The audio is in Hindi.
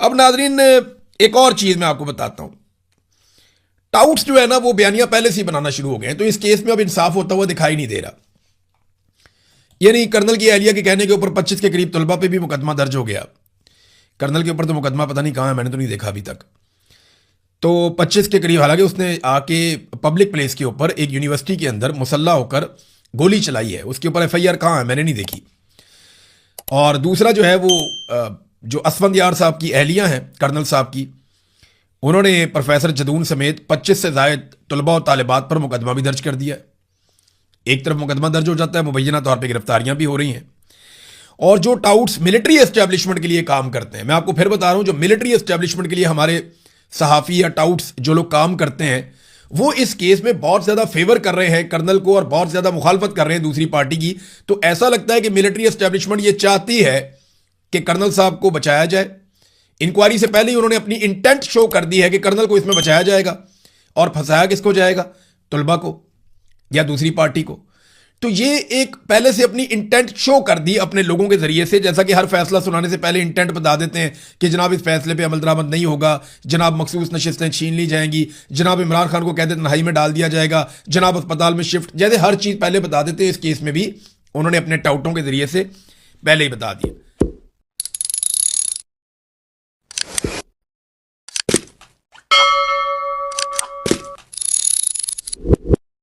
अब नाजरीन एक और चीज मैं आपको बताता हूं। टाउट्स जो है ना वो बयानियां पहले से ही बनाना शुरू हो गए हैं, तो इस केस में अब इंसाफ होता हुआ दिखाई नहीं दे रहा। यानी कर्नल की अहलिया के कहने के ऊपर 25 के करीब तलबा पे भी मुकदमा दर्ज हो गया। कर्नल के ऊपर तो मुकदमा पता नहीं कहां है, मैंने तो नहीं देखा अभी तक। तो 25 के करीब, हालांकि उसने आके पब्लिक प्लेस के ऊपर एक यूनिवर्सिटी के अंदर मुसल्ला होकर गोली चलाई है, उसके ऊपर FIR कहां है मैंने नहीं देखी। और दूसरा जो है वो जो असफंदियार साहब की अहलिया हैं कर्नल साहब की, उन्होंने प्रोफेसर जदून समेत 25 से जायद तलबा और तालिबात पर मुकदमा भी दर्ज कर दिया है। एक तरफ मुकदमा दर्ज हो जाता है, मुबैना तौर पर गिरफ्तारियां भी हो रही हैं। और जो टाउट्स मिलिट्री एस्टेब्लिशमेंट के लिए काम करते हैं, मैं आपको फिर बता रहा हूं, जो मिलिट्री एस्टेब्लिशमेंट के लिए हमारे सहाफ़ी या टाउट्स जो लोग काम करते हैं, वो इस केस में बहुत ज़्यादा फेवर कर रहे हैं कर्नल को और बहुत ज़्यादा मुखालफत कर रहे हैं दूसरी पार्टी की। तो ऐसा लगता है कि मिलिट्री एस्टेब्लिशमेंट ये चाहती है कि कर्नल साहब को बचाया जाए। इंक्वायरी से पहले ही उन्होंने अपनी इंटेंट शो कर दी है कि कर्नल को इसमें बचाया जाएगा, और फंसाया किसको जाएगा? तलबा को या दूसरी पार्टी को। तो ये एक पहले से अपनी इंटेंट शो कर दी अपने लोगों के जरिए से, जैसा कि हर फैसला सुनाने से पहले इंटेंट बता देते हैं कि जनाब इस फैसले पे अमल दरामद नहीं होगा, जनाब मखसूस नशिस्तें छीन ली जाएंगी, जनाब इमरान खान को कैद तन्हाई में डाल दिया जाएगा, जनाब अस्पताल में शिफ्ट, जैसे हर चीज़ पहले बता देते हैं। इस केस में भी उन्होंने अपने टाउटों के जरिए से पहले ही बता दिया।